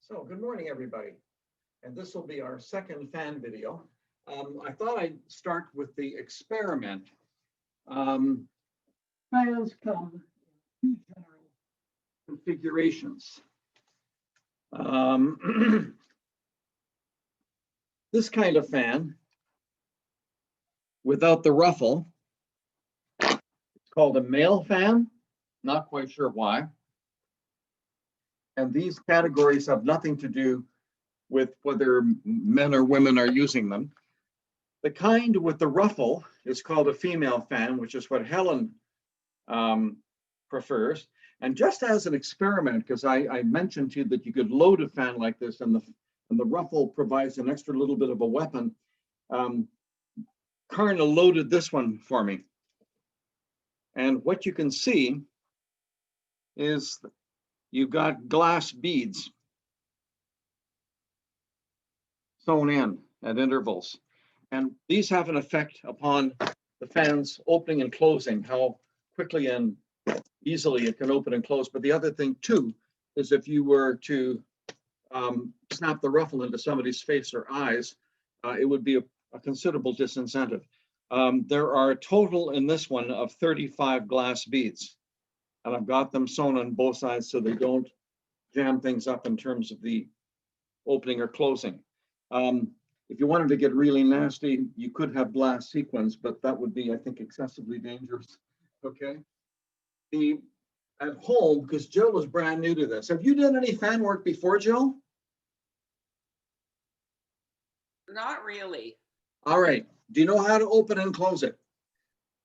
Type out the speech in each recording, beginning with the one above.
So good morning, everybody. And this will be our second fan video. I thought I'd start with the experiment. Fans come in two general configurations. This kind of fan without the ruffle, it's called a male fan. Not quite sure why. And these categories have nothing to do with whether men or women are using them. The kind with the ruffle is called a female fan, which is what Helen prefers. And just as an experiment, because I mentioned to you that you could load a fan like this and the ruffle provides an extra little bit of a weapon, Karna loaded this one for me. And what you can see is you've got glass beads sewn in at intervals. And these have an effect upon the fan's opening and closing, how quickly and easily it can open and close. But the other thing too, is if you were to snap the ruffle into somebody's face or eyes, it would be a considerable disincentive. There are a total in this one of 35 glass beads. And I've got them sewn on both sides so they don't jam things up in terms of the opening or closing. If you wanted to get really nasty, you could have glass sequins, but that would be, I think, excessively dangerous. Okay. At home, because Jill is brand new to this, have you done any fan work before, Jill? Not really. All right. Do you know how to open and close it?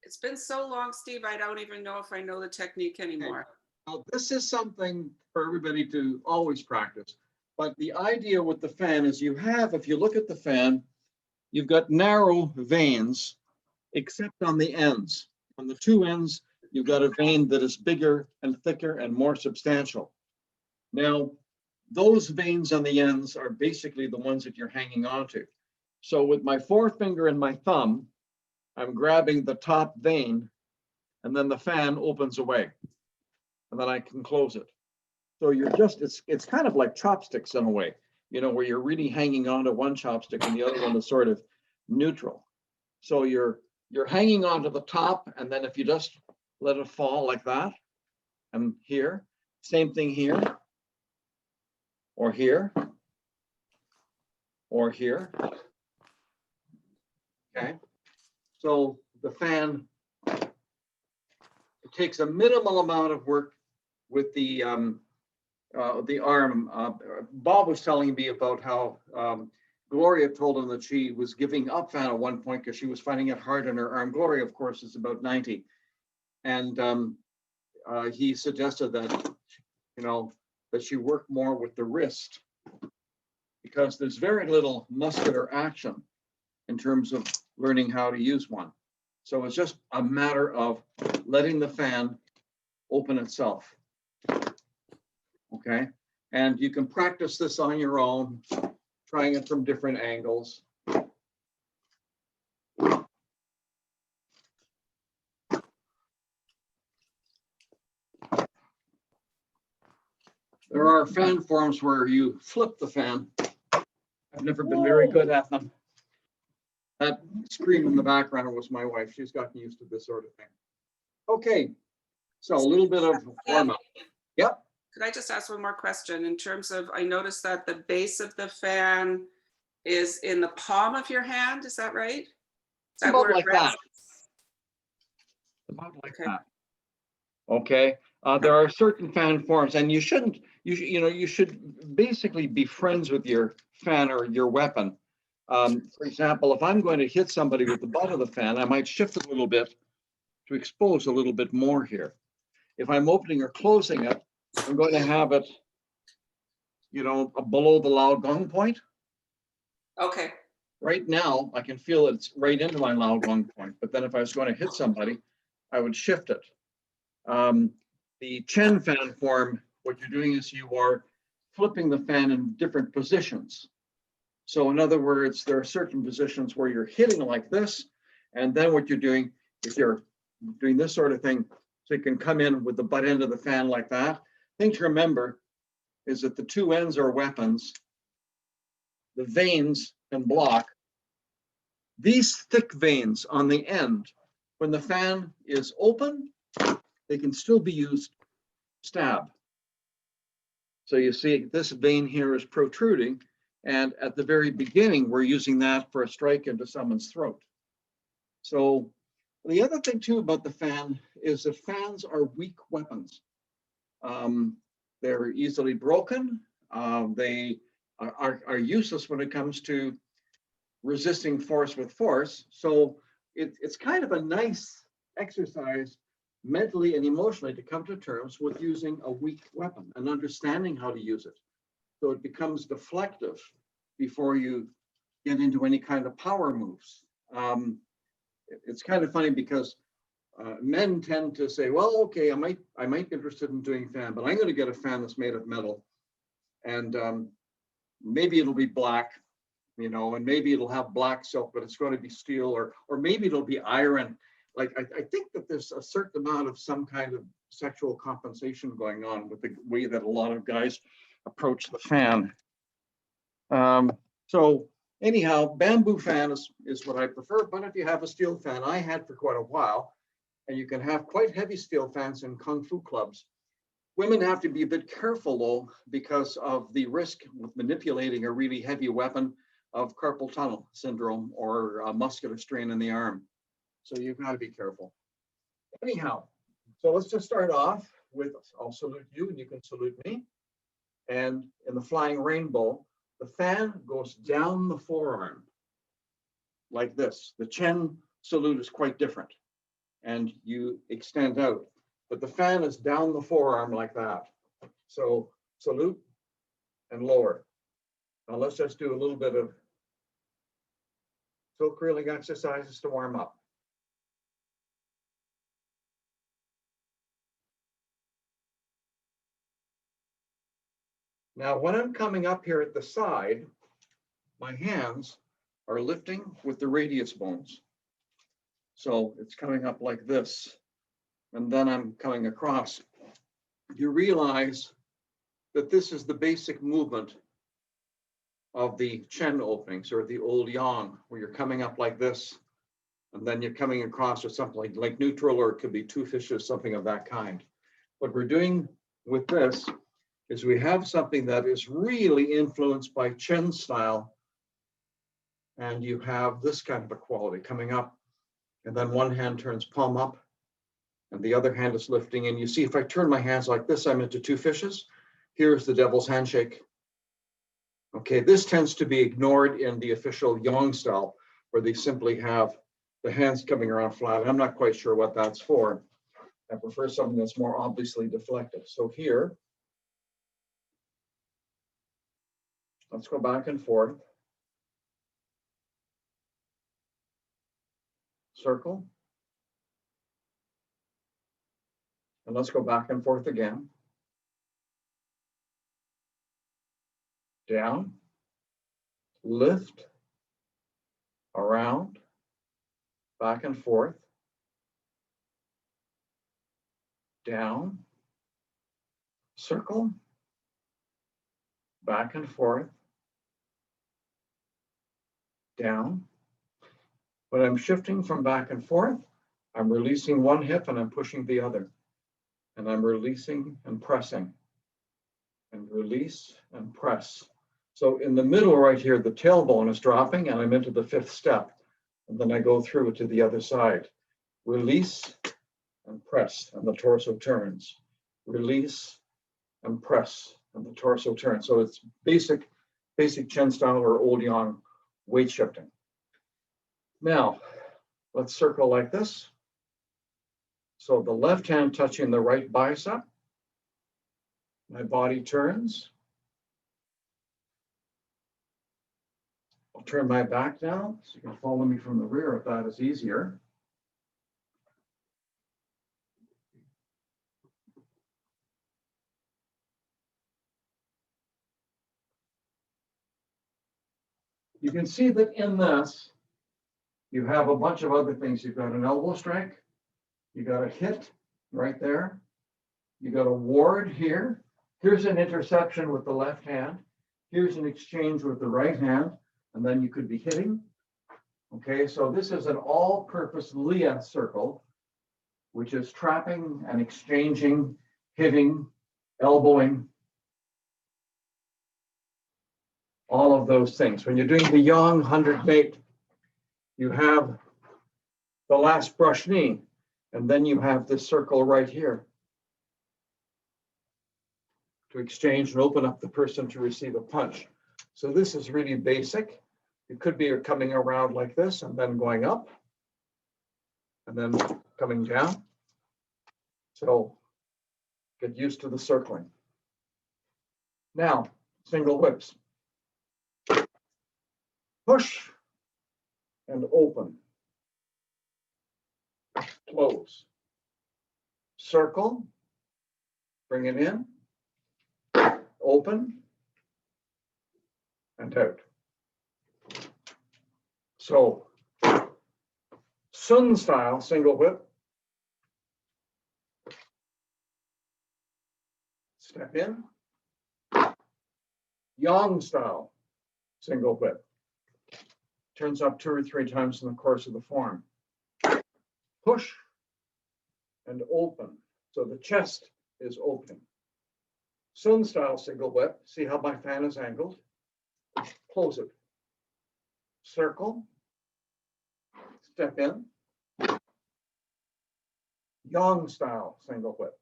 It's been so long, Steve, I don't even know if I know the technique anymore. Okay. Well, this is something for everybody to always practice. But the idea with the fan is you have, if you look at the fan, you've got narrow veins, except on the ends. On the two ends, you've got a vein that is bigger and thicker and more substantial. Now, those veins on the ends are basically the ones that you're hanging onto. So with my forefinger and my thumb, I'm grabbing the top vein, and then the fan opens away, and then I can close it. So you're just, it's kind of like chopsticks in a way, you know, where you're really hanging on to one chopstick and the other one is sort of neutral. So you're hanging on to the top, and then if you just let it fall like that, and here, same thing here, or here, or here. Okay. So the fan, it takes a minimal amount of work with the arm. Bob was telling me about how Gloria told him that she was giving up fan at one point because she was finding it hard on her arm. Gloria, of course, is about 90. And he suggested that, you know, that she work more with the wrist because there's very little muscular action in terms of learning how to use one. So it's just a matter of letting the fan open itself. Okay, and you can practice this on your own, trying it from different angles. There are fan forms where you flip the fan. I've never been very good at them. That scream in the background was my wife. She's gotten used to this sort of thing. Okay, so a little bit of warm up. Yep. Could I just ask one more question? In terms of, I noticed that the base of the fan is in the palm of your hand. Is that right? Is that About where it like rests? that. About like Okay. that. Okay. There are certain fan forms, and you shouldn't. You should basically be friends with your fan or your weapon. For example, if I'm going to hit somebody with the butt of the fan, I might shift it a little bit to expose a little bit more here. If I'm opening or closing it, I'm going to have it, you know, below the loud gong point. Okay. Right now, I can feel it's right into my loud gong point, but then if I was going to hit somebody, I would shift it. The Chen fan form, what you're doing is you are flipping the fan in different positions. So in other words, there are certain positions where you're hitting like this, and then what you're doing is you're doing this sort of thing, so you can come in with the butt end of the fan like that. Thing to remember is that the two ends are weapons. The vanes can block. These thick vanes on the end, when the fan is open, they can still be used to stab. So you see this vein here is protruding, and at the very beginning, we're using that for a strike into someone's throat. So the other thing too about the fan is that fans are weak weapons. They're easily broken. They are useless when it comes to resisting force with force. So it's kind of a nice exercise mentally and emotionally to come to terms with using a weak weapon and understanding how to use it. So it becomes deflective before you get into any kind of power moves. It's kind of funny because men tend to say, well, okay, I might be interested in doing fan, but I'm going to get a fan that's made of metal, and maybe it'll be black, you know, and maybe it'll have black silk, but it's going to be steel, or maybe it'll be iron. Like I think that there's a certain amount of some kind of sexual compensation going on with the way that a lot of guys approach the fan. So anyhow, bamboo fan is what I prefer, but if you have a steel fan, I had for quite a while, and you can have quite heavy steel fans in Kung Fu clubs. Women have to be a bit careful though, because of the risk with manipulating a really heavy weapon of carpal tunnel syndrome or a muscular strain in the arm. So you've got to be careful. Anyhow, so let's just start off with, I'll salute you and you can salute me. And in the flying rainbow, the fan goes down the forearm like this. The Chen salute is quite different and you extend out, but the fan is down the forearm like that. So salute and lower. Now let's just do a little bit of silk reeling exercises to warm up. Now, when I'm coming up here at the side, my hands are lifting with the radius bones. So it's coming up like this, and then I'm coming across. You realize that this is the basic movement of the Chen openings, or the old yang, where you're coming up like this, and then you're coming across with something like neutral, or it could be two fishes, something of that kind. What we're doing with this is we have something that is really influenced by Chen style, and you have this kind of a quality coming up, and then one hand turns palm up, and the other hand is lifting, and you see if I turn my hands like this, I'm into two fishes. Here's the devil's handshake. Okay, this tends to be ignored in the official Yang style, where they simply have the hands coming around flat. I'm not quite sure what that's for. I prefer something that's more obviously deflective. So here, let's go back and forth. Circle. And let's go back and forth again. Down, lift, around, back and forth, down, circle, back and forth, down. When I'm shifting from back and forth, I'm releasing one hip and I'm pushing the other. And I'm releasing and pressing, and release and press. So in the middle right here, the tailbone is dropping and I'm into the fifth step. And then I go through to the other side. Release and press, and the torso turns. Release and press, and the torso turns. So it's basic Chen style or old Yang weight shifting. Now, let's circle like this. So the left hand touching the right bicep. My body turns. I'll turn my back now so you can follow me from the rear if that is easier. You can see that in this, you have a bunch of other things. You've got an elbow strike, you got a hit right there, you got a ward here, Here's an interception with the left hand. Here's an exchange with the right hand, and then you could be hitting. Okay, so this is an all-purpose Leah circle, which is trapping and exchanging, hitting, elbowing, all of those things. When you're doing the Yang 100 mate, you have the last brush knee, and then you have this circle right here to exchange and open up the person to receive a punch. So this is really basic. It could be coming around like this and then going up and then coming down. So get used to the circling. Now, single whips. Push and open. Close. Circle. Bring it in. Open. And out. So, Sun style single whip. Step in. Yang style single whip. Turns up 2 or 3 times in the course of the form. Push and open. So the chest is opening. Sun style single whip. See how my fan is angled? Close it. Circle. Step in. Yang style single whip.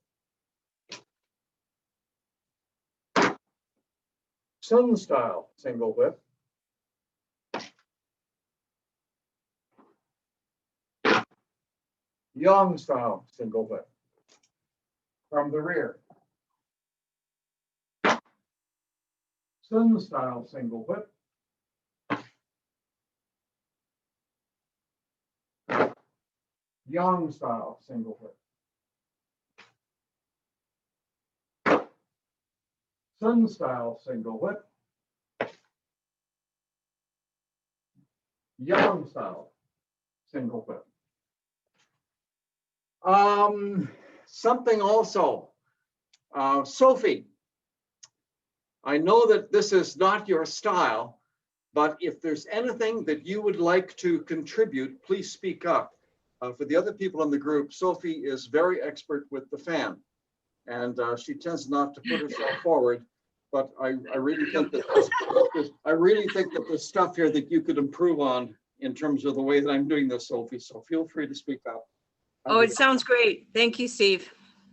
Sun style single whip. Yang style single whip. From the rear. Sun style single whip. Yang style single whip. Sun style single whip. Yang style single whip. Something also, Sophie, I know that this is not your style, but if there's anything that you would like to contribute, please speak up. For the other people in the group, Sophie is very expert with the fan, and she tends not to put herself forward. But I really think that there's stuff here that you could improve on in terms of the way that I'm doing this, Sophie. So feel free to speak up. Oh, it sounds great. Thank you, Steve.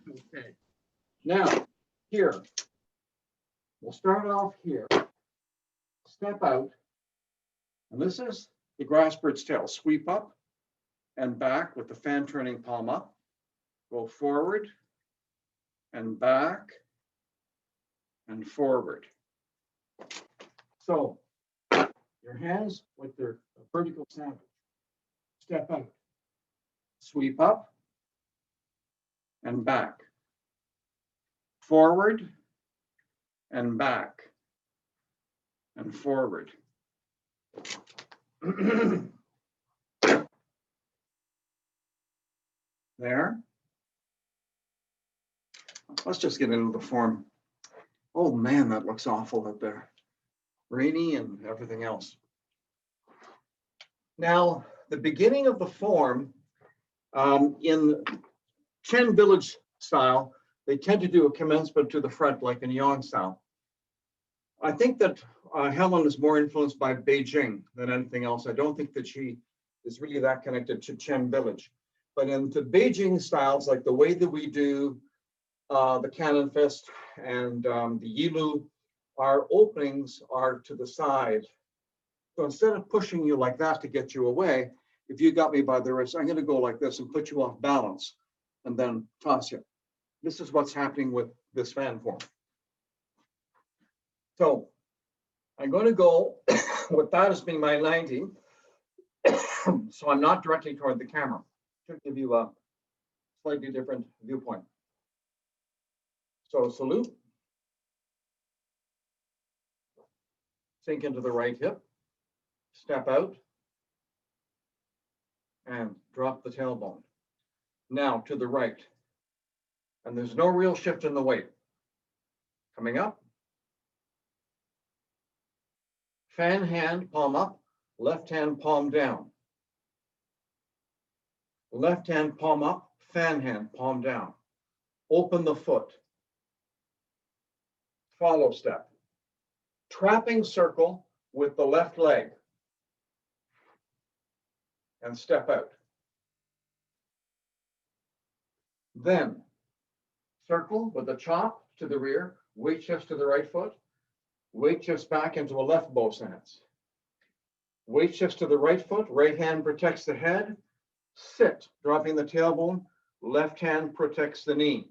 Okay. Now, here, we'll start off here. Step out, and this is the grass bird's tail. Sweep up and back with the fan turning palm up. Go forward and back and forward. So your hands with their vertical sandwich. Step out. Sweep up and back. Forward and back and forward. There. Let's just get into the form. Oh man, that looks awful up there. Rainy and everything else. Now, the beginning of the form in Chen village style, they tend to do a commencement to the front like in Yang style. I think that Helen is more influenced by Beijing than anything else. I don't think that she is really that connected to Chen village. But into Beijing styles, like the way that we do the cannon fist and the yilu, our openings are to the side. So instead of pushing you like that to get you away, if you got me by the wrist, I'm going to go like this and put you off balance and then toss you. This is what's happening with this fan form. So I'm going to go with that as being my 90. So I'm not directly toward the camera to give you a slightly different viewpoint. So salute. Sink into the right hip. Step out. And drop the tailbone. Now to the right. And there's no real shift in the weight. Coming up. Fan hand, palm up, left hand, palm down. Left hand, palm up, fan hand, palm down. Open the foot. Follow step. Trapping circle with the left leg. And step out. Then circle with a chop to the rear, weight shift to the right foot, weight shifts back into a left bow stance. Weight shifts to the right foot, right hand protects the head, sit, dropping the tailbone, left hand protects the knee.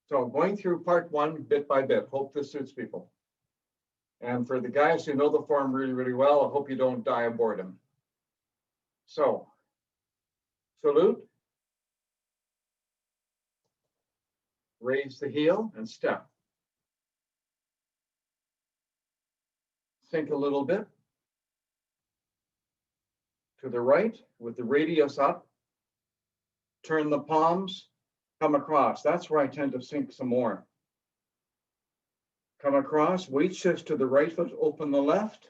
So going through part one bit by bit, hope this suits people. And for the guys who know the form really, really well, I hope you don't die of boredom. So, salute, raise the heel and step. Sink a little bit to the right with the radius up. Turn the palms, come across. That's where I tend to sink some more. Come across, weight shifts to the right foot, open the left,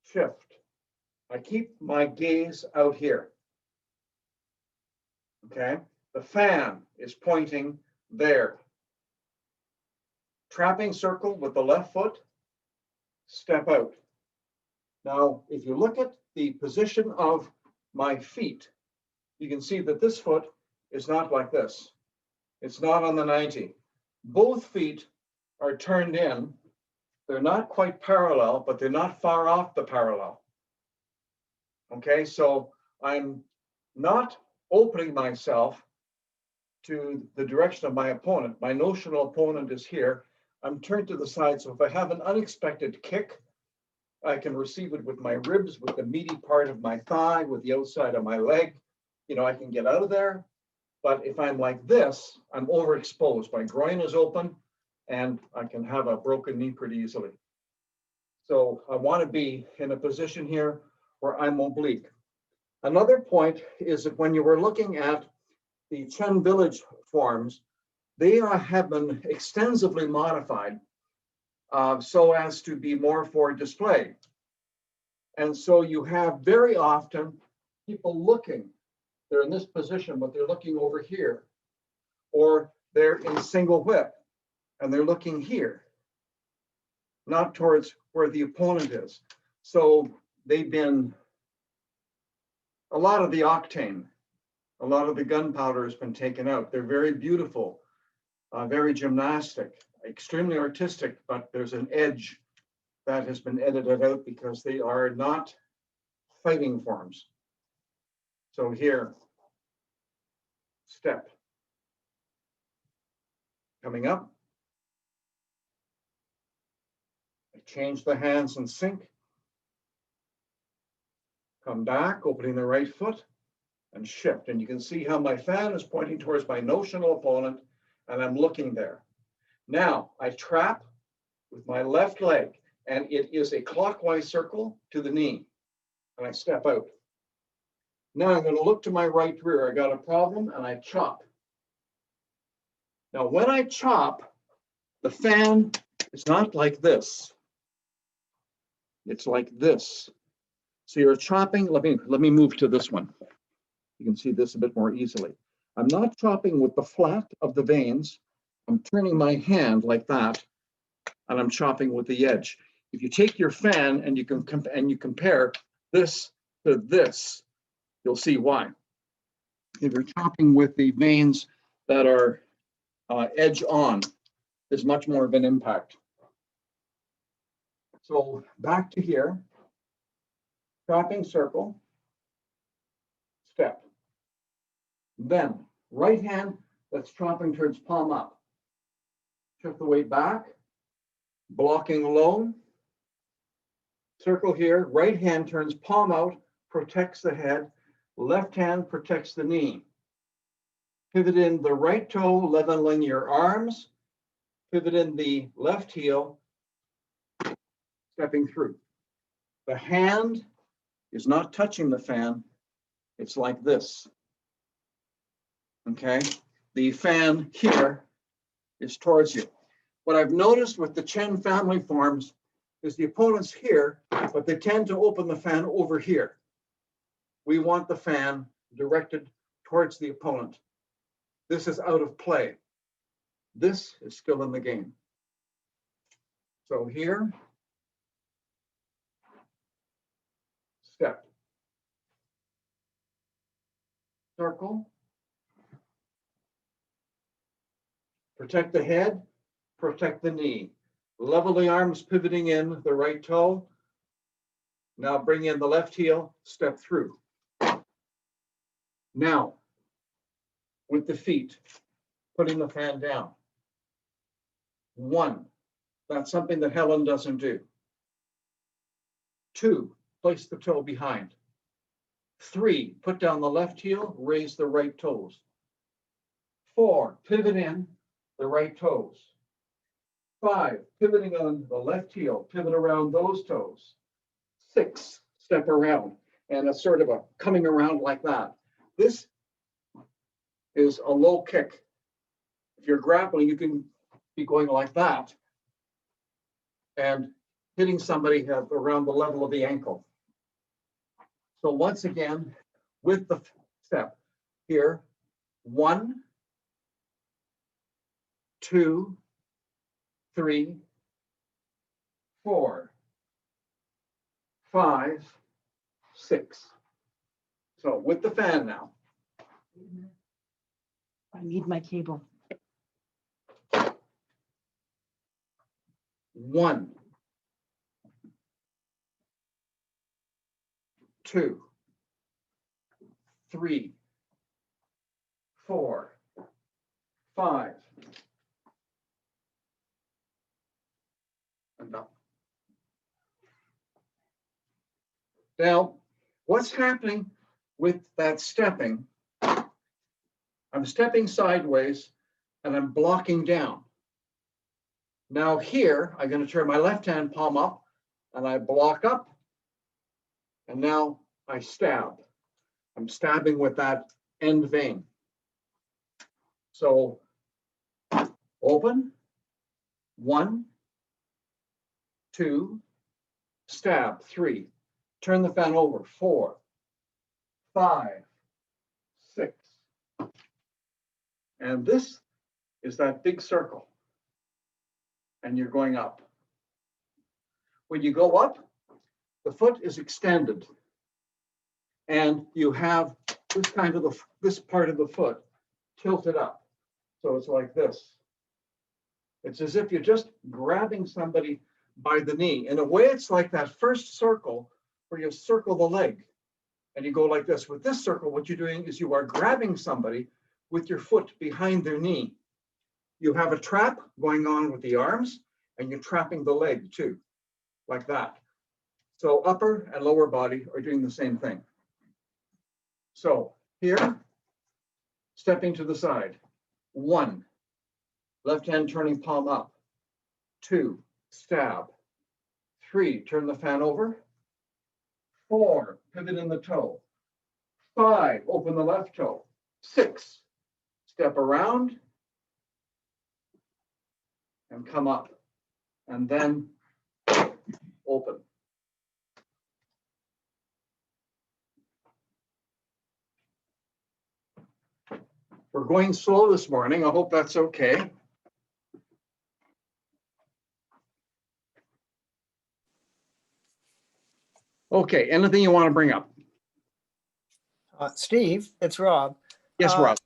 shift. I keep my gaze out here. Okay, the fan is pointing there. Trapping circle with the left foot, step out. Now, if you look at the position of my feet, you can see that this foot is not like this. It's not on the 90. Both feet are turned in. They're not quite parallel, but they're not far off the parallel. Okay, so I'm not opening myself to the direction of my opponent. My notional opponent is here. I'm turned to the side, so if I have an unexpected kick, I can receive it with my ribs, with the meaty part of my thigh, with the outside of my leg. You know, I can get out of there. But if I'm like this, I'm overexposed. My groin is open, and I can have a broken knee pretty easily. So I want to be in a position here where I'm oblique. Another point is that when you were looking at the Chen Village forms, they have been extensively modified so as to be more for display. And so you have very often people looking, they're in this position, but they're looking over here, or they're in single whip and they're looking here, not towards where the opponent is. So they've been, a lot of the octane, a lot of the gunpowder has been taken out. They're very beautiful, very gymnastic, extremely artistic, but there's an edge that has been edited out because they are not fighting forms. So here, step. Coming up. I change the hands and sink. Come back, opening the right foot and shift. And you can see how my fan is pointing towards my notional opponent and I'm looking there. Now I trap with my left leg and it is a clockwise circle to the knee and I step out. Now I'm going to look to my right rear. I got a problem and I chop. Now when I chop, the fan is not like this. It's like this. So you're chopping, let me move to this one. You can see this a bit more easily. I'm not chopping with the flat of the veins. I'm turning my hand like that, and I'm chopping with the edge. If you take your fan and you compare this to this, you'll see why. If you're chopping with the veins that are edge on, there's much more of an impact. So back to here. Chopping circle, step. Then right hand that's chopping towards palm up. Shift the weight back, blocking low. Circle here, right hand turns palm out, protects the head, left hand protects the knee. Pivot in the right toe, leveling your arms. Pivot in the left heel, stepping through. The hand is not touching the fan, it's like this. Okay, the fan here is towards you. What I've noticed with the Chen family forms is the opponent's here, but they tend to open the fan over here. We want the fan directed towards the opponent. This is out of play. This is still in the game. So here, step, circle, protect the head, protect the knee. Level the arms, pivoting in the right toe. Now bring in the left heel, step through. Now, with the feet, putting the fan down. 1, that's something that Helen doesn't do. 2, place the toe behind. 3, put down the left heel, raise the right toes. 4, pivot in the right toes. 5, pivoting on the left heel, pivot around those toes. 6, step around, and it's sort of a coming around like that. This is a low kick. If you're grappling, you can be going like that and hitting somebody at around the level of the ankle. So once again, with the step here, 1, 2, 3, 4, 5, 6. So with the fan now. I need my cable. 1, 2, 3, 4, 5. And up. Now, what's happening with that stepping? I'm stepping sideways and I'm blocking down. Now here, I'm going to turn my left hand palm up and I block up. And now I stab. I'm stabbing with that end vein. So open, 1, 2, stab, 3, turn the fan over, 4, 5, 6. And this is that big circle. And you're going up. When you go up, the foot is extended. And you have this kind of this part of the foot tilted up. So it's like this. It's as if you're just grabbing somebody by the knee. In a way, it's like that first circle where you circle the leg and you go like this. With this circle, what you're doing is you are grabbing somebody with your foot behind their knee. You have a trap going on with the arms and you're trapping the leg too, like that. So upper and lower body are doing the same thing. So here, stepping to the side, 1, left hand turning palm up, 2, stab, 3, turn the fan over, 4, pivot in the toe, 5, open the left toe, 6, step around and come up, and then open. We're going slow this morning. I hope that's okay. Okay, anything you want to bring up? Steve, it's Rob. Yes, Rob.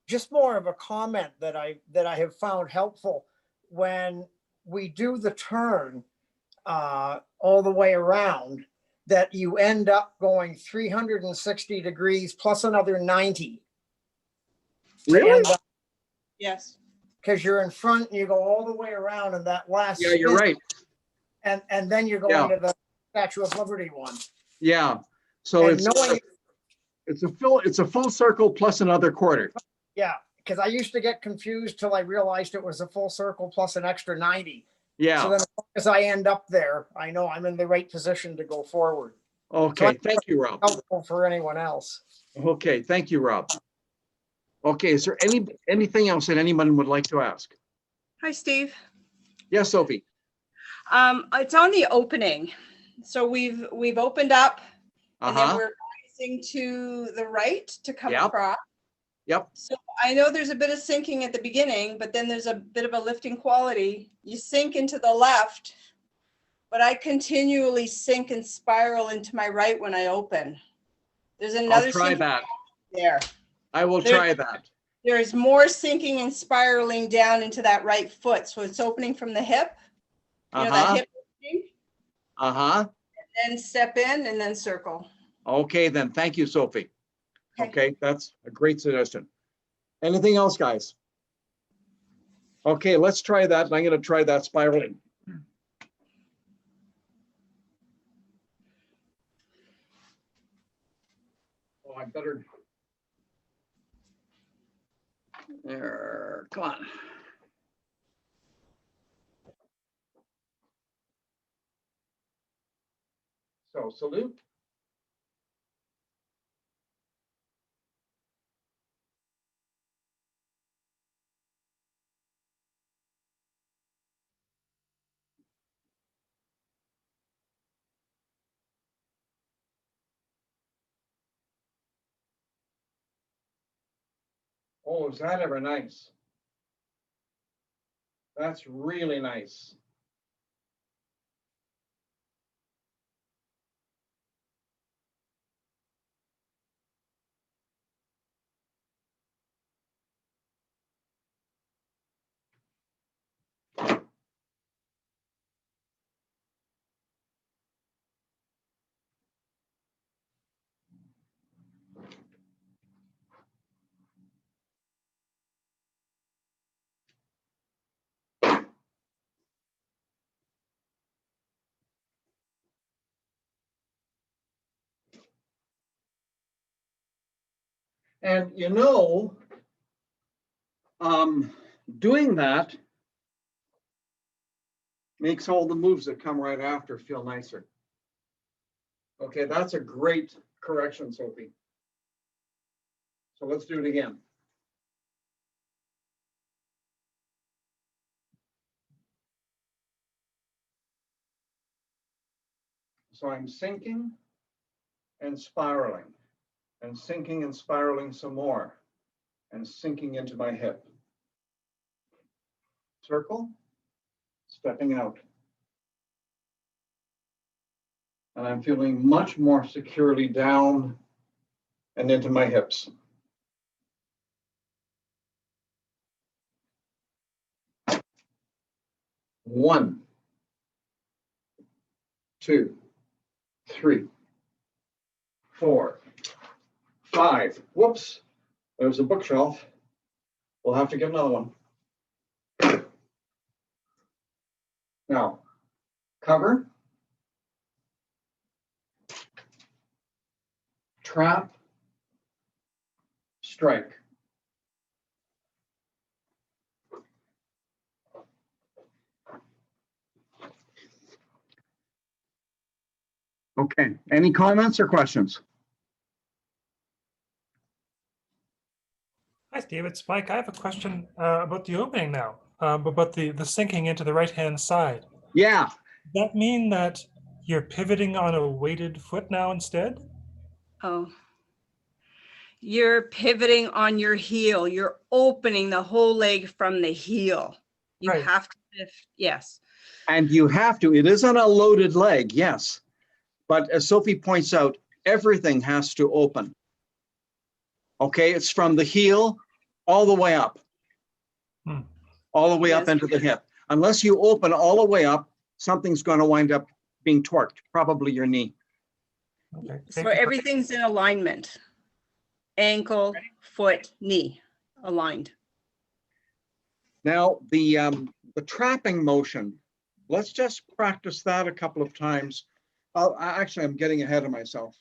Just more of a comment that I have found helpful when we do the turn all the way around, that you end up going 360 degrees plus another 90. Really? Yes. Because you're in front and you go all the way around in that last Yeah, you're spin, right. and then you're going to the Statue of Liberty one. Yeah. So And knowing, it's a full circle plus another quarter. yeah, because I used to get confused till I realized it was a full circle plus an extra 90. Yeah. So then as I end up there, I know I'm in the right position to go forward. Okay. Thank you, Rob. Helpful for anyone else. Okay. Thank you, Rob. Okay, is there anything else that anyone would like to ask? Hi, Steve. Yes, Sophie? It's on the opening. So we've opened up and then Uh-huh, we're rising to the right to come Yep. across. yep, So I know there's a bit of sinking at the beginning, but then there's a bit of a lifting quality. You sink into the left, but I continually sink and spiral into my right when I open. There's I'll another try sinking that. there. I will There- try that. There's more sinking and spiraling down into that right foot. So it's opening from the hip, you know, that Uh-huh, hip opening, uh-huh. then step in and then circle. Okay, then, thank you, Sophie. Okay. Okay, that's a great suggestion. Anything else, guys? Okay, let's try that. I'm gonna try that spiraling. Oh, I better. There, come on. So salute. Oh, is that ever nice? That's really nice. And you know, doing that makes all the moves that come right after feel nicer. Okay, that's a great correction, Sophie. So let's do it again. So I'm sinking and spiraling, and sinking and spiraling some more, and sinking into my hip. Circle, stepping out. And I'm feeling much more securely down and into my hips. One, two, three, four, five. Whoops, there's a bookshelf. We'll have to get another one. Now, cover, trap, strike. Okay, any comments or questions? Hi, Steve. It's Mike. I have a question about the opening now, about the sinking into the right-hand side. Yeah, Does that mean that you're pivoting on a weighted foot now instead? Oh. You're pivoting on your heel. You're opening the whole leg from the heel. You Right. have to lift, yes. and you have to. It is on a loaded leg, yes. But as Sophie points out, everything has to open. Okay, it's from the heel all the way up. Hmm. All the way Yes. up into the hip. Unless you open all the way up, something's going to wind up being torqued, probably your knee. Okay. So Thank you for- everything's in alignment. Ankle, foot, knee, aligned. Now, the trapping motion, let's just practice that a couple of times. Actually, I'm getting ahead of myself.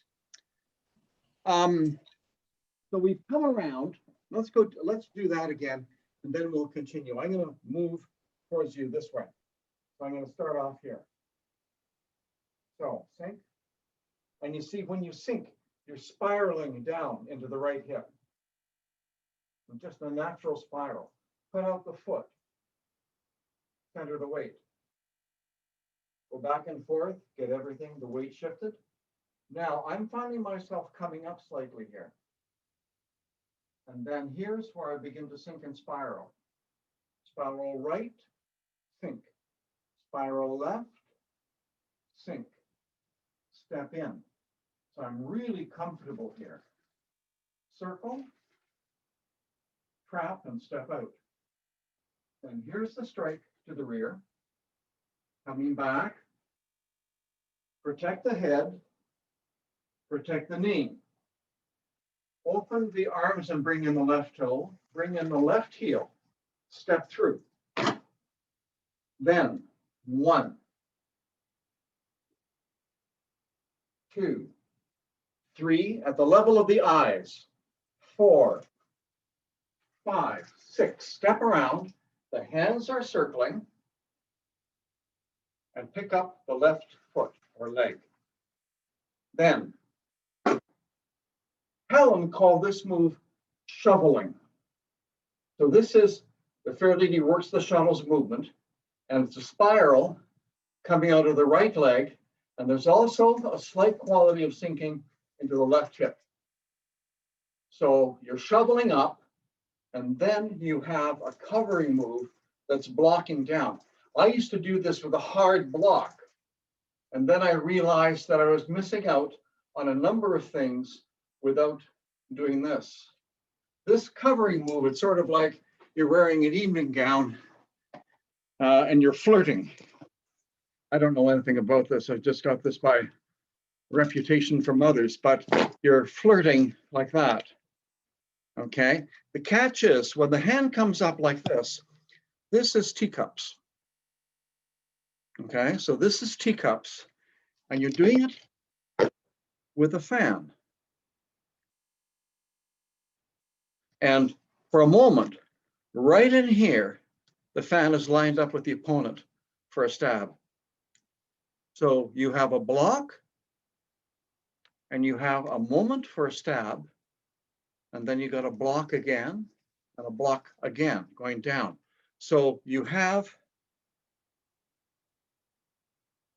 So we've come around. Let's do that again, and then we'll continue. I'm going to move towards you this way. So I'm going to start off here. So sink. And you see, when you sink, you're spiraling down into the right hip. and just a natural spiral. Put out the foot. Center the weight. Go back and forth, get everything, the weight shifted. Now I'm finding myself coming up slightly here. And then here's where I begin to sink and spiral. Spiral right, sink. Spiral left, sink. Step in. So I'm really comfortable here. Circle, trap, and step out. And here's the strike to the rear. Coming back. Protect the head. Protect the knee. Open the arms and bring in the left toe. Bring in the left heel. Step through. Then 1, 2, 3 at the level of the eyes. 4, 5, 6. Step around. The hands are circling. And pick up the left foot or leg. Then Helen called this move shoveling. So this is the fair lady works the shuttles movement, and it's a spiral coming out of the right leg, and there's also a slight quality of sinking into the left hip. So you're shoveling up, and then you have a covering move that's blocking down. I used to do this with a hard block, and then I realized that I was missing out on a number of things without doing this. This covering move, it's sort of like you're wearing an evening gown and you're flirting. I don't know anything about this. I just got this by reputation from others, but you're flirting like that. Okay. The catch is when the hand comes up like this is teacups. Okay. So this is teacups, and you're doing it with a fan. And for a moment, right in here, the fan is lined up with the opponent for a stab. So you have a block, and you have a moment for a stab, and then you got a block again, and a block again going down. So you have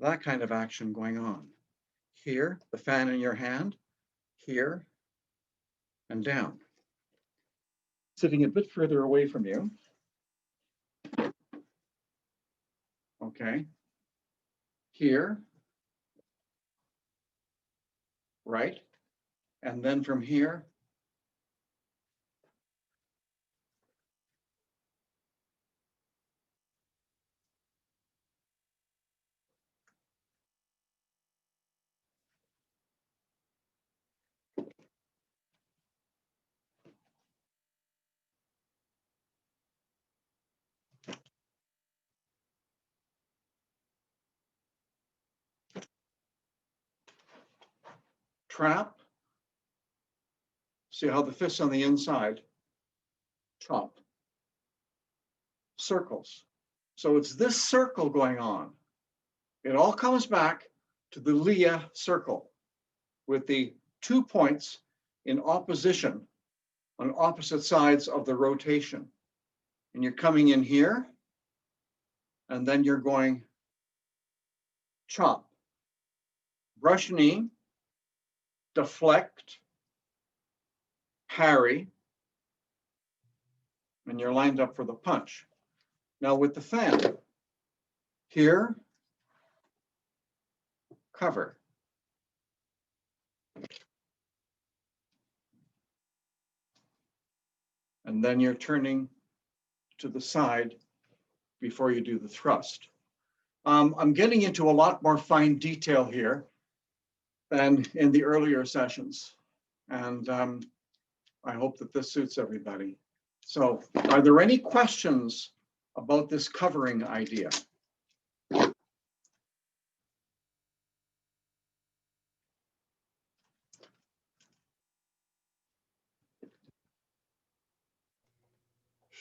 that kind of action going on. Here, the fan in your hand, here, and down. Sitting a bit further away from you. Okay. Here, right? And then from here, trap. See how the fist's on the inside, chop. Circles. So it's this circle going on. It all comes back to the Leah circle with the 2 points in opposition on opposite sides of the rotation. And you're coming in here, and then you're going chop, brush knee, deflect, parry, and you're lined up for the punch. Now with the fan, here, cover. And then you're turning to the side before you do the thrust. I'm getting into a lot more fine detail here than in the earlier sessions. And I hope that this suits everybody. So are there any questions about this covering idea?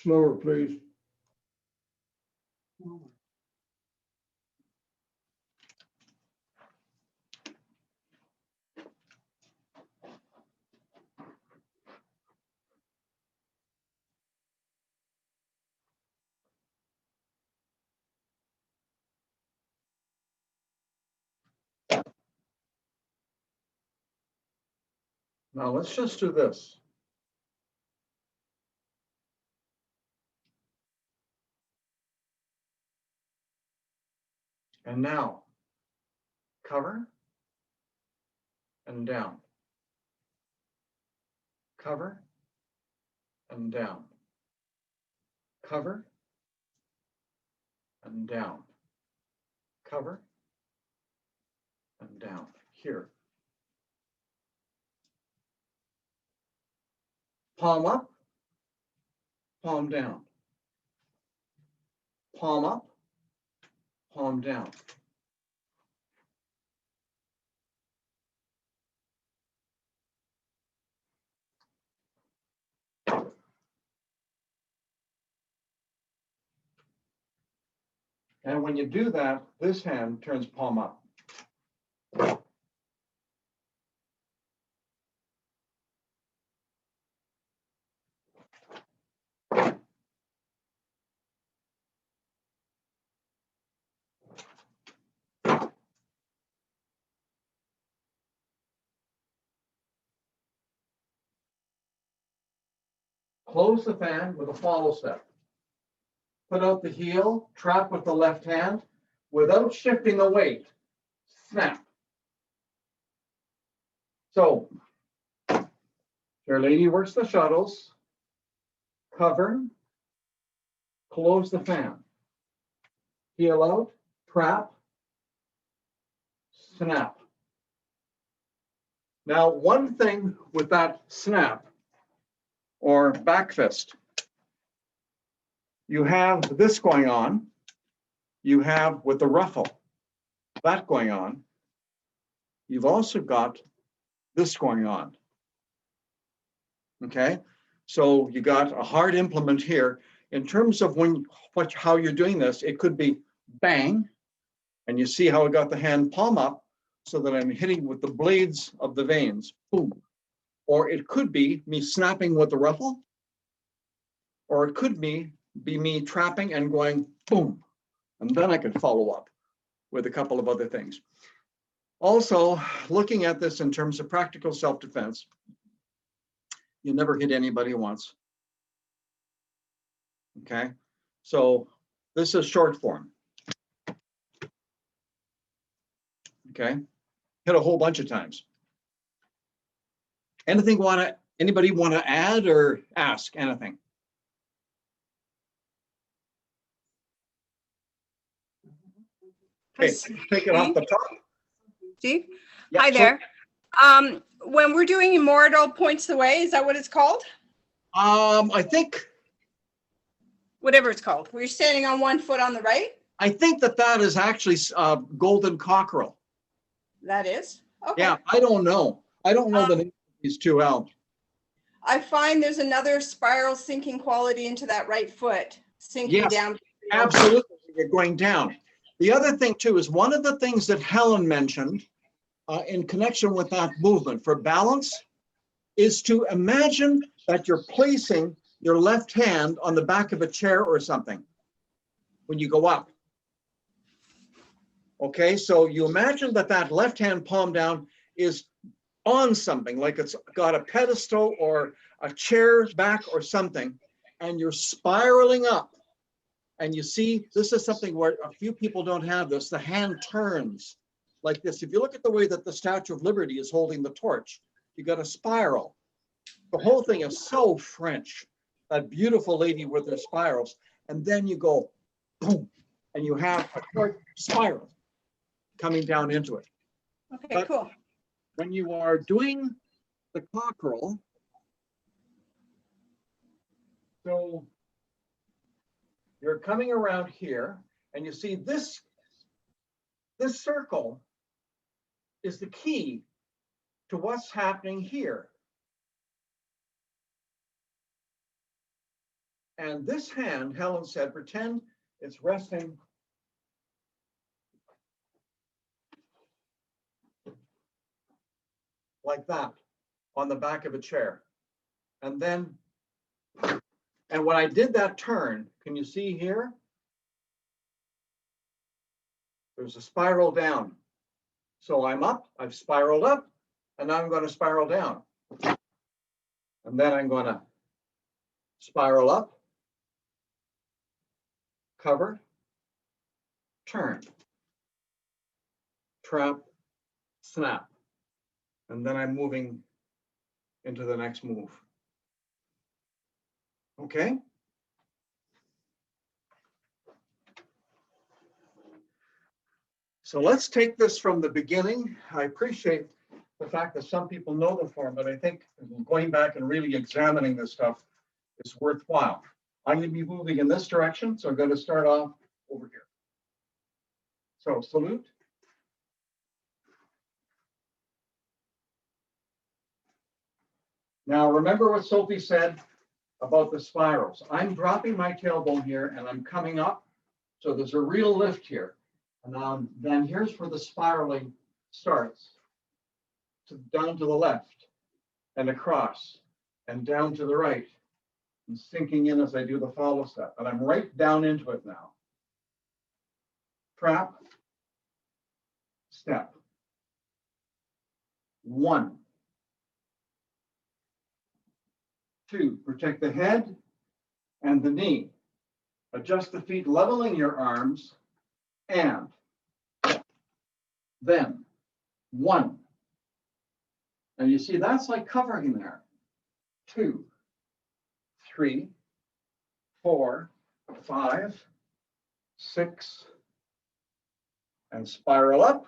Slower, please. Now let's just do this. And now, cover and down. Cover and down. Cover and down. Cover and down. Here. Palm up, palm down. Palm up, palm down. And when you do that, this hand turns palm up. Close the fan with a follow step. Put out the heel, trap with the left hand without shifting the weight. Snap. So, your lady works the shuttles, cover, close the fan. Heel out, trap, snap. Now, one thing with that snap or back fist, you have this going on. You have with the ruffle, that going on. You've also got this going on. Okay, so you got a hard implement here. In terms of how you're doing this, it could be bang, and you see how I got the hand palm up so that I'm hitting with the blades of the veins, boom. Or it could be me snapping with the ruffle, or it could be me trapping and going boom, and then I can follow up with a couple of other things. Also, looking at this in terms of practical self-defense, you never hit anybody once. Okay, so this is short form. Okay, hit a whole bunch of times. Anybody want to add or ask anything? Okay, take it off the top. Steve? Yeah, Hi so- there. When we're doing immortal points the way, is that what it's called? I think Whatever it's called. We're standing on one foot on the right? that is actually golden cockerel. That is? Okay. Yeah, I don't know. I don't know the name of these two out. I find there's another spiral sinking quality into that right foot, sinking Yes, down. absolutely. You're going down. The other thing too is one of the things that Helen mentioned in connection with that movement for balance is to imagine that you're placing your left hand on the back of a chair or something when you go up. Okay, so you imagine that left hand palm down is on something, like it's got a pedestal or a chair back or something, and you're spiraling up. And you see, this is something where a few people don't have this. The hand turns like this. If you look at the way that the Statue of Liberty is holding the torch, you got a spiral. The whole thing is so French, that beautiful lady with her spirals. And then you go, boom, and you have a short spiral coming down into it. Okay, But cool. when you are doing the cockerel, so you're coming around here and you see this circle is the key to what's happening here. And this hand, Helen said, pretend it's resting like that on the back of a chair. And then, and when I did that turn, can you see here? There's a spiral down. So I'm up, I've spiraled up, and now I'm going to spiral down. And then I'm going to spiral up, cover, turn, trap, snap. And then I'm moving into the next move. Okay? So let's take this from the beginning. I appreciate the fact that some people know the form, but I think going back and really examining this stuff is worthwhile. I'm going to be moving in this direction, so I'm going to start off over here. So salute. Now remember what Sophie said about the spirals. I'm dropping my tailbone here and I'm coming up. So there's a real lift here. And then here's where the spiraling starts. Down to the left and across and down to the right and sinking in as I do the follow step. And I'm right down into it now. Trap, step. 1, 2, protect the head and the knee. Adjust the feet, leveling your arms, and then 1. And you see, that's like covering there. 2, 3, 4, 5, 6, and spiral up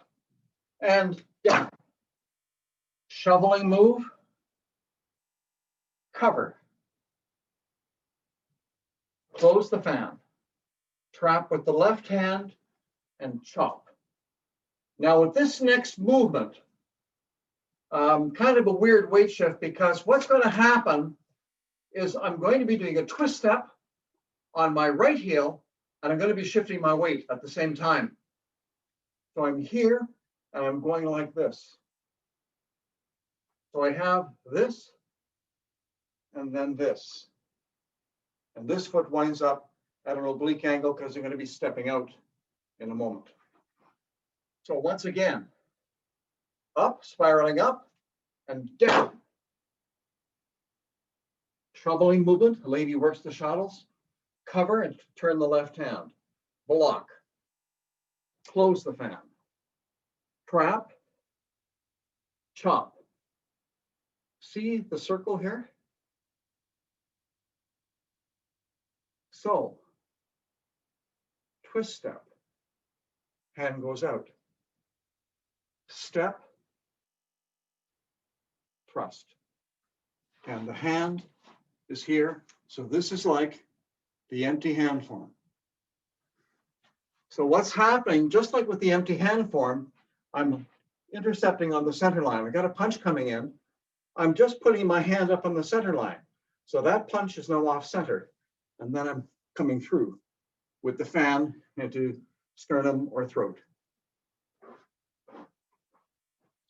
and down. Shoveling move, cover. Close the fan. Trap with the left hand and chop. Now with this next movement, kind of a weird weight shift, because what's going to happen is I'm going to be doing a twist step on my right heel, and I'm going to be shifting my weight at the same time. So I'm here, and I'm going like this. So I have this, and then this. And this foot winds up at an oblique angle because I'm going to be stepping out in a moment. So once again, up, spiraling up, and down. Shoveling movement, the lady works the shuttles. Cover and turn the left hand. Block. Close the fan. Trap. Chop. See the circle here? So, twist step. Hand goes out. Step. Thrust. And the hand is here. So this is like the empty hand form. So what's happening, just like with the empty hand form, I'm intercepting on the center line. I got a punch coming in. I'm just putting my hand up on the center line. So that punch is now off center. And then I'm coming through with the fan into sternum or throat.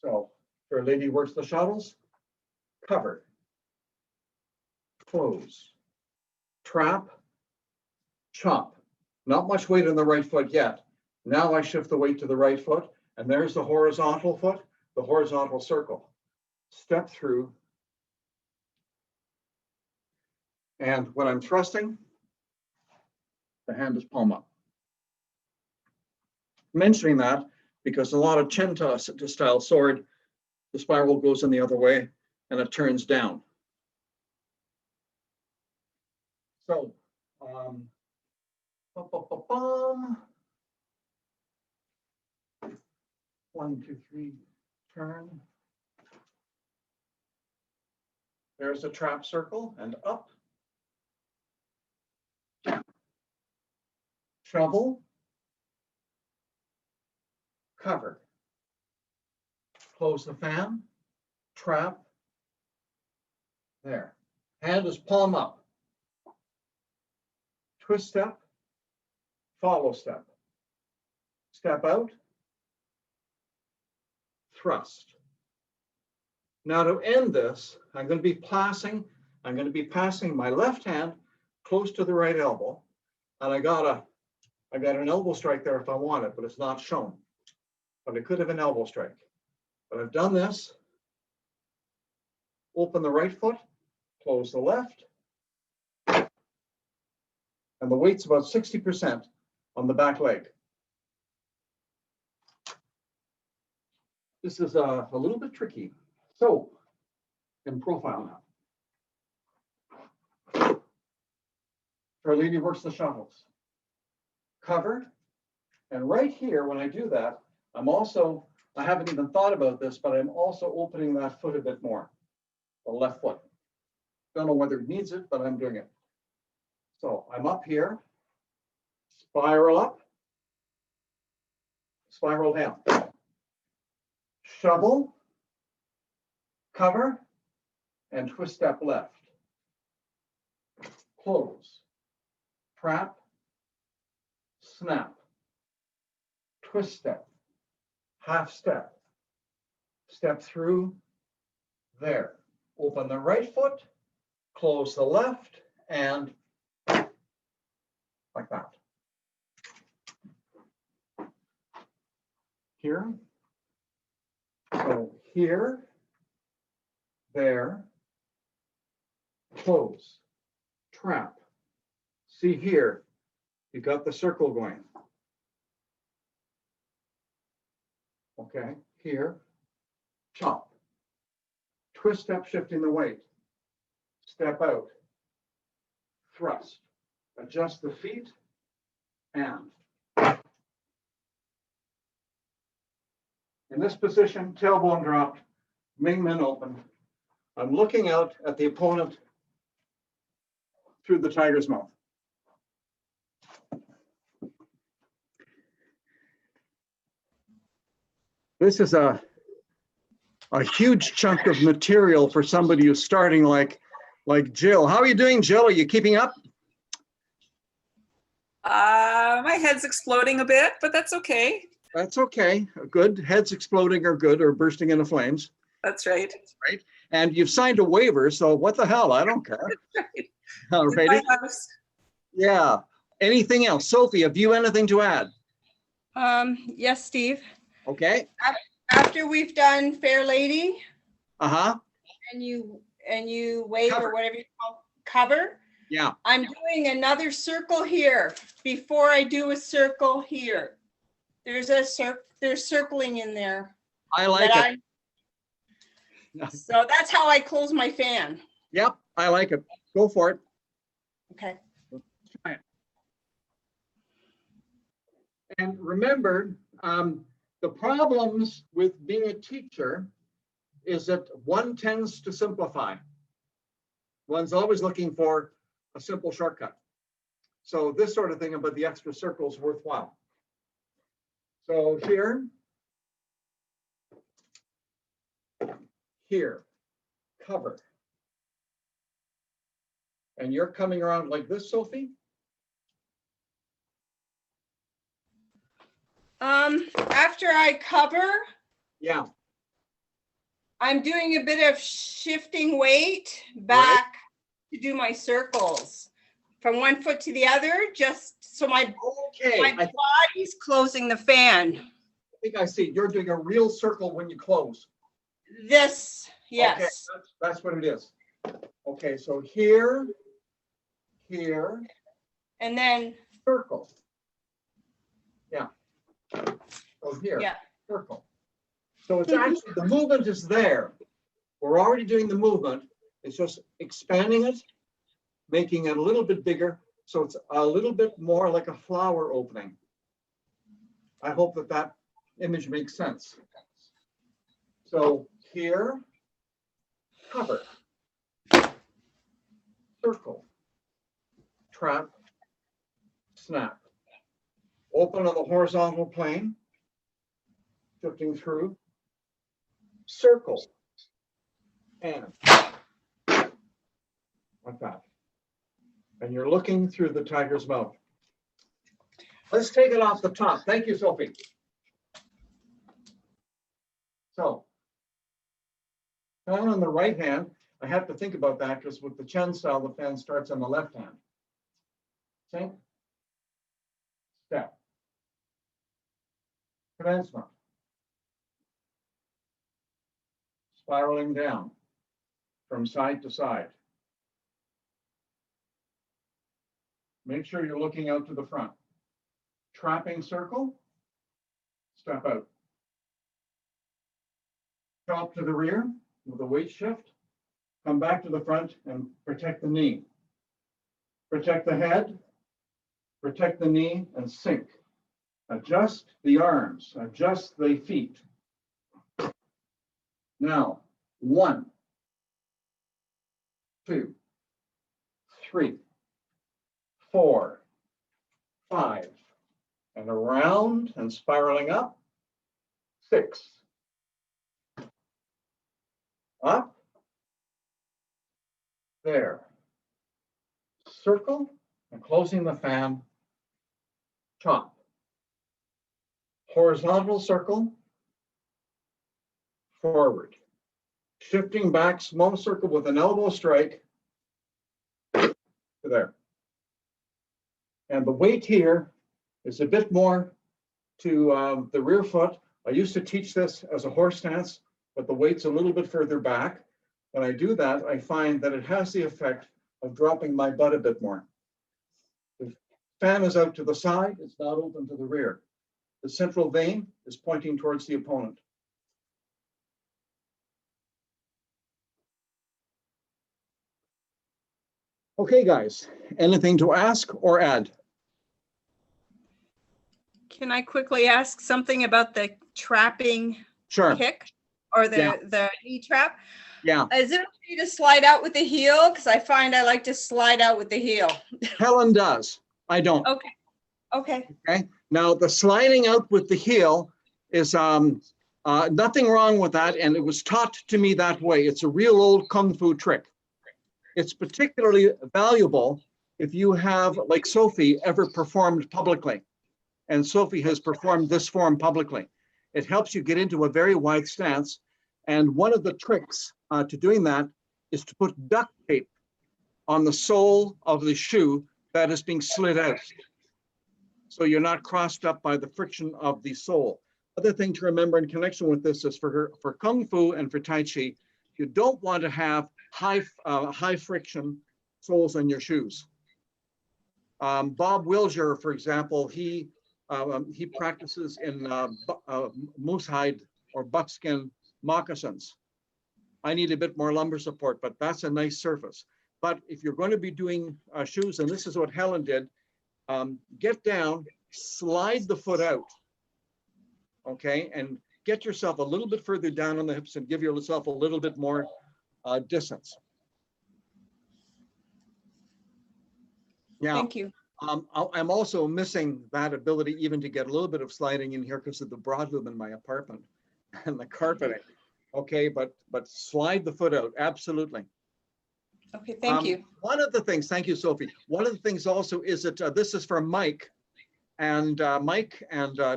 So for a lady who works the shuttles, cover, close, trap, chop. Not much weight on the right foot yet. Now I shift the weight to the right foot, and there's the horizontal foot, the horizontal circle. Step through. And when I'm thrusting, the hand is palm up. Mentioning that because a lot of Chenta style sword, the spiral goes in the other way and it turns down. So, 1, 2, 3, turn. There's a trap circle and up. Down. Shovel. Cover. Close the fan. Trap. There. Hand is palm up. Twist step. Follow step. Step out. Thrust. Now to end this, I'm going to be passing my left hand close to the right elbow. And I got an elbow strike there if I want it, but it's not shown. But it could have an elbow strike. But I've done this. open the right foot, close the left. And the weight's about 60% on the back leg. This is a little bit tricky. So, in profile now. Our lady works the shuttles. Cover. And right here, when I do that, I haven't even thought about this, but I'm also opening that foot a bit more, the left foot. Don't know whether it needs it, but I'm doing it. So I'm up here, spiral up, spiral down. Shovel, cover, and twist step left. Close, trap, snap, twist step, half step, step through there. Open the right foot, close the left, and like that. Here. So here, there, close, trap. See here, you got the circle going. Okay, here, chop. Twist step, shifting the weight. Step out. Thrust. Adjust the feet and in this position, tailbone dropped, Ming Men open. I'm looking out at the opponent through the tiger's mouth. This is a huge chunk of material for somebody who's starting like Jill. How are you doing, Jill? Are you keeping up? My head's exploding a bit, but that's okay. That's okay. Good. Heads exploding are good, or bursting into flames. That's right. Right. And you've signed a waiver, so what the hell? I don't care. Right. All It's in righty. my house. Yeah. Anything else? Sophie, have you anything to add? Yes, Steve. Okay. After we've done Fair Lady Uh-huh. and you wave Cover. or whatever you call cover, Yeah. I'm doing another circle here before I do a circle here. There's circling in there. I like that it. So that's how I close my fan. Yep. I like it. Go for it. Okay. And remember, the problems with being a teacher is that one tends to simplify. One's always looking for a simple shortcut. So this sort of thing about the extra circle is worthwhile. So here, cover. And you're coming around like this, Sophie? After I cover, Yeah. I'm doing a bit of shifting weight back to do my circles from one foot to the other, just so my Okay. I body's closing the fan. think I see. You're doing a real circle when you close. This, yes. Okay, that's what it is. Okay, so here, And then, circle. Yeah. So here, yeah. circle. So it's actually, the movement is there. We're already doing the movement. It's just expanding it, making it a little bit bigger. So it's a little bit more like a flower opening. I hope that that image makes sense. So here, cover, circle, trap, snap. Open on the horizontal plane, shifting through, circle, and like that. And you're looking through the tiger's mouth. Let's take it off the top. Thank you, Sophie. So, fan on the right hand, I have to think about that because with the Chen style, the fan starts on the left hand. Sink, step, commencement, spiraling down, from side to side. Make sure you're looking out to the front. Trapping circle, step out. Chop to the rear with a weight shift. Come back to the front and protect the knee. Protect the head, protect the knee, and sink. Adjust the arms, adjust the feet. Now, 1, 2, 3, 4, 5, and around and spiraling up. 6, up, there. Circle and closing the fan, chop. Horizontal circle, forward. Shifting back, small circle with an elbow strike to there. And the weight here is a bit more to the rear foot. I used to teach this as a horse stance, but the weight's a little bit further back. When I do that, I find that it has the effect of dropping my butt a bit more. The fan is out to the side, it's not open to the rear. The central vein is pointing towards the opponent. Okay, guys, anything to ask or add? Can I quickly ask something about the trapping Sure. kick or Yeah. the knee trap? Yeah. Is it okay to slide out with the heel? Because I find I like to slide out with the heel. Helen does. I don't. Okay. Okay. Okay. Now, the sliding out with the heel is nothing wrong with that, and it was taught to me that way. It's a real old kung fu trick. It's particularly valuable if you have, like Sophie, ever performed publicly. And Sophie has performed this form publicly. It helps you get into a very wide stance. And one of the tricks to doing that is to put duct tape on the sole of the shoe that is being slid out. So you're not crossed up by the friction of the sole. Other thing to remember in connection with this is for Kung Fu and for Tai Chi, you don't want to have high friction soles on your shoes. Bob Wilger, for example, he practices in moose hide or buckskin moccasins. I need a bit more lumbar support, but that's a nice surface. But if you're going to be doing shoes, and this is what Helen did, get down, slide the foot out, okay, and get yourself a little bit further down on the hips and give yourself a little bit more distance. Yeah. Thank you. I'm also missing that ability even to get a little bit of sliding in here because of the broadloom in my apartment and the carpeting. Okay, but slide the foot out, absolutely. Okay, thank you. One of the things, thank you, Sophie. One of the things also is that this is from Mike and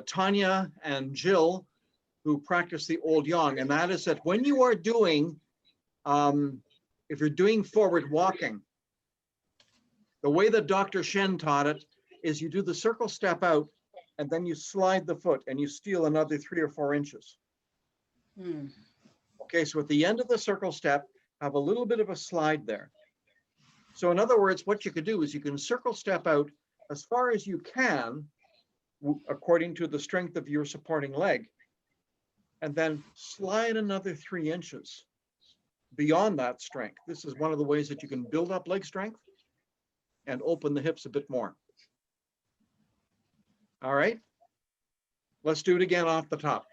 Tanya and Jill, who practice the old yang, and that is that when you are doing, if you're doing forward walking, the way that Dr. Shen taught it is you do the circle step out and then you slide the foot and you steal another 3 or 4 inches. Okay, so at the end of the circle step, have a little bit of a slide there. So in other words, what you could do is you can circle step out as far as you can, according to the strength of your supporting leg, and then slide another 3 inches beyond that strength. This is one of the ways that you can build up leg strength and open the hips a bit more. All right, let's do it again off the top.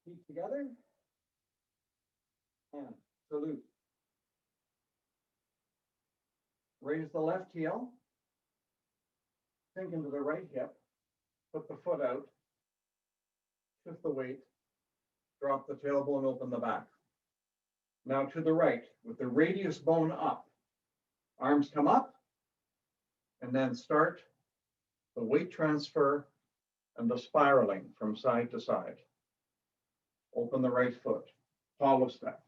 Feet together and salute. Raise the left heel, sink into the right hip, put the foot out, shift the weight, drop the tailbone, open the back. Now to the right with the radius bone up, arms come up, and then start the weight transfer and the spiraling from side to side. Open the right foot, hollow step,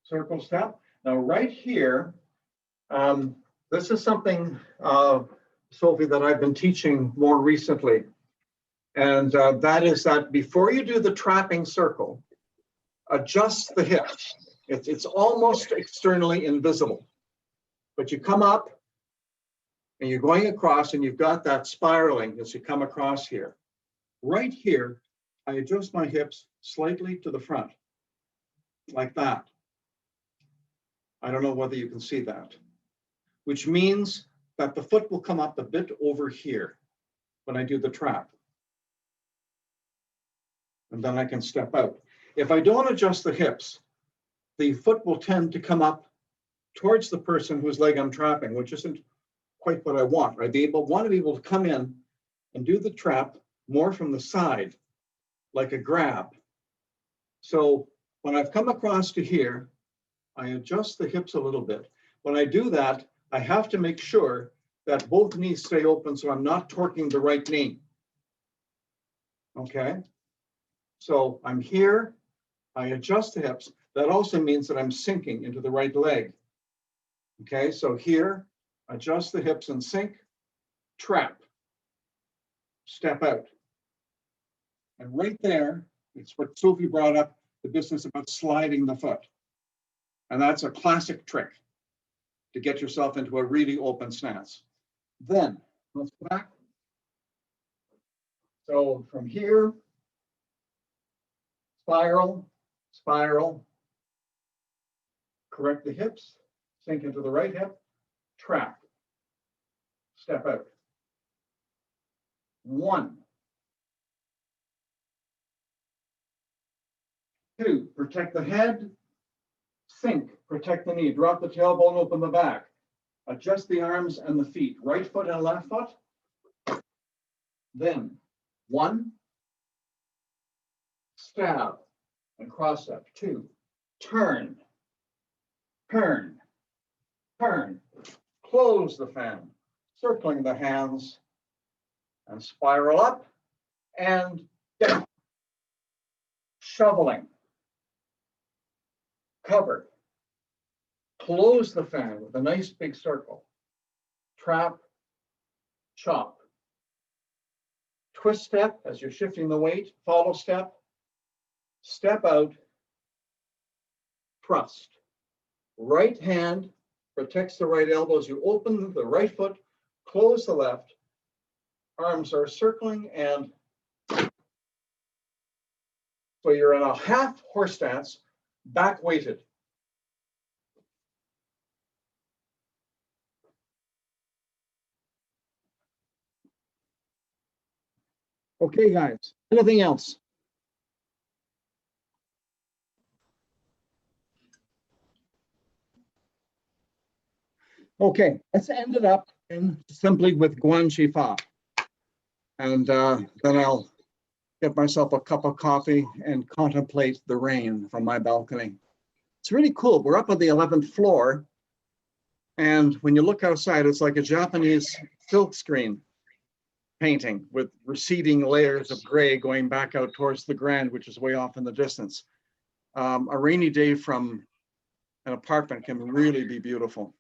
circle step. Now right here, This is something, Sophie, that I've been teaching more recently. And that is that before you do the trapping circle, adjust the hips. It's almost externally invisible. But you come up and you're going across and you've got that spiraling as you come across here. Right here, I adjust my hips slightly to the front, like that. I don't know whether you can see that, which means that the foot will come up a bit over here when I do the trap. And then I can step out. If I don't adjust the hips, the foot will tend to come up towards the person whose leg I'm trapping, which isn't quite what I want, right? I want to be able to come in and do the trap more from the side, like a grab. So when I've come across to here, I adjust the hips a little bit. When I do that, I have to make sure that both knees stay open so I'm not torquing the right knee. Okay? So I'm here, I adjust the hips. That also means that I'm sinking into the right leg. Okay, so here, adjust the hips and sink, trap, step out. And right there, it's what Sophie brought up, the business about sliding the foot. And that's a classic trick to get yourself into a really open stance. Then, let's go back. So from here, spiral, spiral, correct the hips, sink into the right hip, trap, step out. 1, 2, protect the head, sink, protect the knee, drop the tailbone, open the back, adjust the arms and the feet, right foot and left foot. Then 1, stab and cross step. 2, turn, turn, turn, close the fan, circling the hands and spiral up and down, shoveling, cover, close the fan with a nice big circle, trap, chop, twist step as you're shifting the weight, follow step, step out, thrust. Right hand protects the right elbow as you open the right foot, close the left, arms are circling, and so you're in a half horse stance, back weighted. Okay, guys, anything else? Okay, let's end it up simply with Guan Shi Fa. And then I'll get myself a cup of coffee and contemplate the rain from my balcony. It's really cool. We're up on the 11th floor. And when you look outside, it's like a Japanese silk screen painting with receding layers of gray going back out towards the Grand, which is way off in the distance. A rainy day from an apartment can really be beautiful.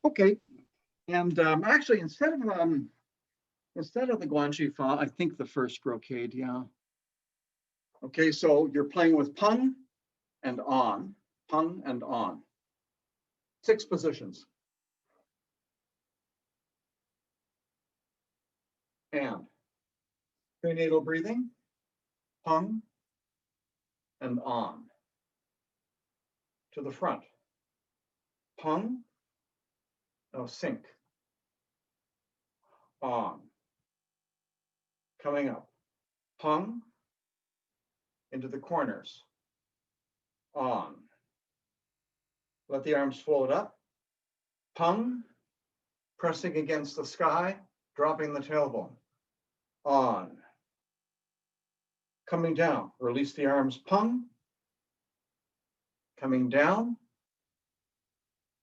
Okay, and actually, instead of the Guan Shi Fa, I think the first brocade, yeah. Okay, so you're playing with pung and on, 6 positions. And prenatal breathing, pung and on. To the front, pung, now sink, on. Coming up, pung, into the corners, on. Let the arms float up, pung, pressing against the sky, dropping the tailbone, on. Coming down, release the arms, pung, coming down,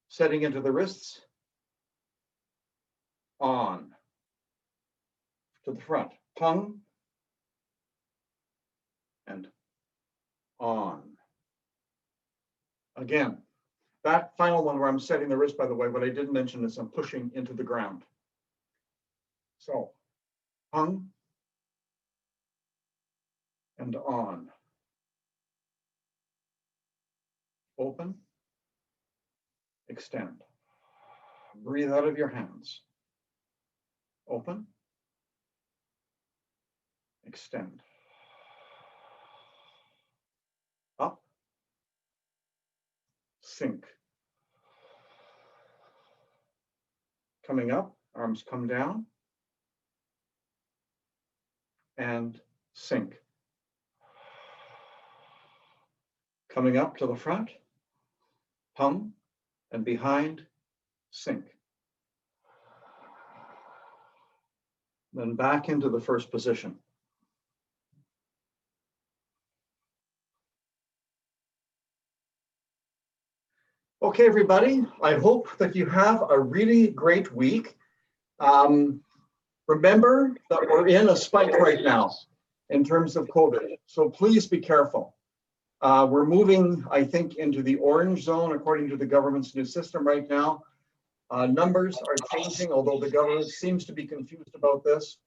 setting into the wrists, on. To the front, pung, and on. Again, That final one where I'm setting the wrist, by the way, what I didn't mention is I'm pushing into the ground. So, hung and on. Open, extend. Breathe out of your hands. Open, extend. Up, sink. Coming up, arms come down and sink. Coming up to the front, hung, and behind, sink. Then back into the first position. Okay, everybody, I hope that you have a really great week. Remember that we're in a spike right now in terms of COVID, so please be careful. We're moving, I think, into the orange zone according to the government's new system right now. Numbers are changing, although the government seems to be confused about this.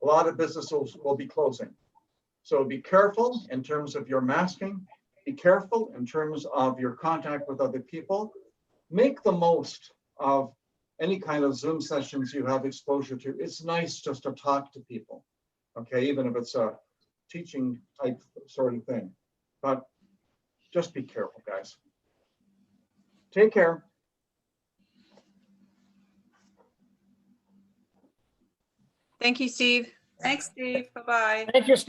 A lot of businesses will be closing. So be careful in terms of your masking. Be careful in terms of your contact with other people. Make the most of any kind of Zoom sessions you have exposure to. It's nice just to talk to people, okay, even if it's a teaching type sort of thing. But just be careful, guys. Take care. Thank you, Steve. Thanks, Steve. Bye-bye. Thank you,